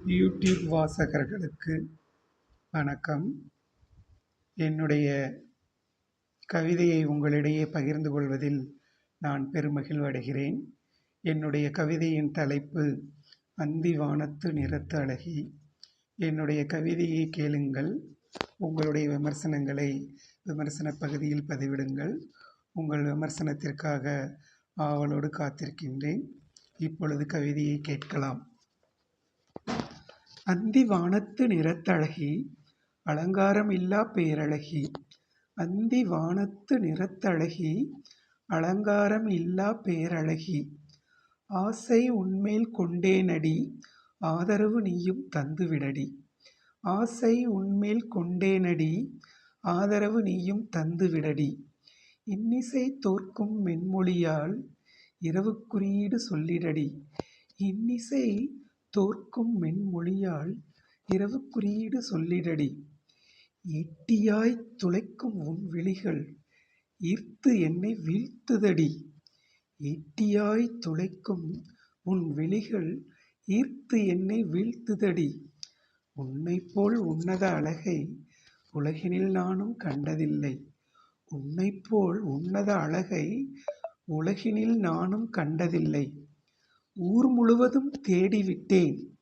YouTube வாசகர்களுக்கு வணக்கம். என்னுடைய கவிதையை உங்களிடையே பகிர்ந்து கொள்வதில் நான் பெருமகிழ்வடைகிறேன். என்னுடைய கவிதையின் தலைப்பு அந்தி வானத்து நிறத்து அழகி. என்னுடைய கவிதையை கேளுங்கள். உங்களுடைய விமர்சனங்களை விமர்சன பகுதியில் பதிவிடுங்கள். உங்கள் விமர்சனத்திற்காக ஆவலோடு காத்திருக்கின்றேன். இப்பொழுது கவிதையை கேட்கலாம். அந்தி வானத்து நிறத்தழகி, அலங்காரம் இல்லா பேரழகி. அந்தி வானத்து நிறத்தழகி, அலங்காரம் இல்லா பேரழகி. ஆசை உன்மேல் கொண்டேனடி, ஆதரவு நீயும் தந்துவிடடி. ஆசை உன்மேல் கொண்டேனடி, ஆதரவு நீயும் தந்துவிடடி. இன்னிசை தோற்கும் மென்மொழியால் இரவுக் குறியீடு சொல்லிடடி. இன்னிசை தோற்கும் மென்மொழியால் இரவுக் குறியீடு சொல்லிடடி. ஈட்டியாய்த் துளைக்கும் உன் விழிகள் ஈர்த்து என்னை வீழ்த்துதடி. ஈட்டியாய்த் துளைக்கும் உன் விழிகள் ஈர்த்து என்னை வீழ்த்துதடி. உன்னைப்போல் உன்னத அழகை உலகினில் நானும் கண்டதில்லை. உன்னைப்போல் உன்னத அழகை உலகினில் நானும் கண்டதில்லை. ஊர் முழுவதும் தேடிவிட்டேன்,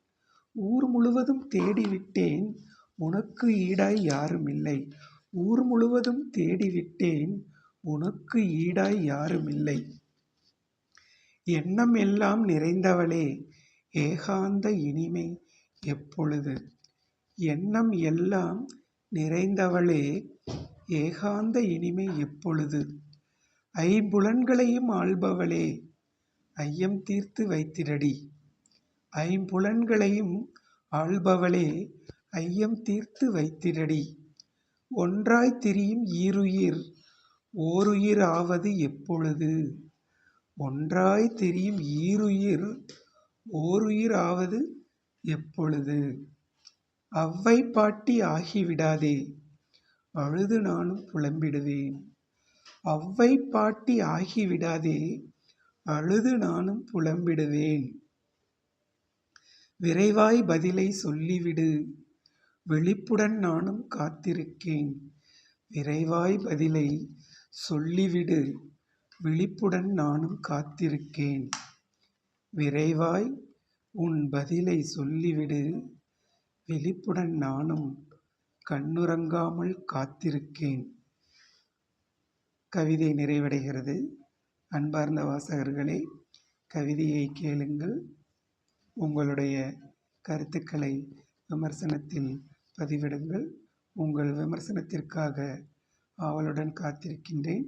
ஊர் முழுவதும் தேடிவிட்டேன், உனக்கு ஈடாய் யாருமில்லை. ஊர் முழுவதும் தேடிவிட்டேன், உனக்கு ஈடாய் யாருமில்லை. எண்ணம் எல்லாம் நிறைந்தவளே, ஏகாந்த இனிமை எப்பொழுது. எண்ணம் எல்லாம் நிறைந்தவளே, ஏகாந்த இனிமை எப்பொழுது. ஐம்புலன்களையும் ஆள்பவளே, ஐயம் தீர்த்து வைத்திடடி. ஐம்புலன்களையும் ஆள்பவளே, ஐயம் தீர்த்து வைத்திடடி. ஒன்றாய்த் திரியும் ஈருயிர் ஓருயிர் ஆவது எப்பொழுது. ஒன்றாய்த் திரியும் ஈருயிர் ஓருயிர் ஆவது எப்பொழுது. அவ்வை பாட்டி ஆகிவிடாதே, அழுது நானும் புலம்பிடுவேன். அவ்வை பாட்டி ஆகிவிடாதே, அழுது நானும் புலம்பிடுவேன். விரைவாய் பதிலை சொல்லிவிடு, விழிப்புடன் நானும் காத்திருக்கேன். விரைவாய் பதிலை சொல்லிவிடு, விழிப்புடன் நானும் காத்திருக்கேன். விரைவாய் உன் பதிலை சொல்லிவிடு, விழிப்புடன் நானும் கண்ணுறங்காமல் காத்திருக்கேன். கவிதை நிறைவடைகிறது. அன்பார்ந்த வாசகர்களே, கவிதையை கேளுங்கள். உங்களுடைய கருத்துக்களை விமர்சனத்தில் பதிவிடுங்கள். உங்கள் விமர்சனத்திற்காக ஆவலுடன் காத்திருக்கின்றேன்.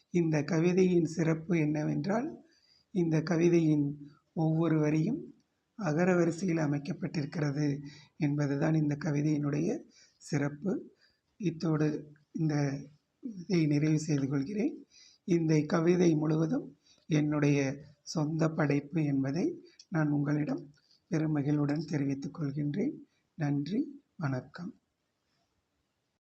இந்த கவிதையின் சிறப்பு என்னவென்றால், இந்த கவிதையின் ஒவ்வொரு வரியும் அகர வரிசையில் அமைக்கப்பட்டிருக்கிறது என்பதுதான் இந்த கவிதையினுடைய சிறப்பு. இத்தோடு இந்த இதை நிறைவு செய்து கொள்கிறேன். இந்த கவிதை முழுவதும் என்னுடைய சொந்த படைப்பு என்பதை நான் உங்களிடம் பெருமகிழ்வுடன் தெரிவித்துக் கொள்கின்றேன். நன்றி, வணக்கம்.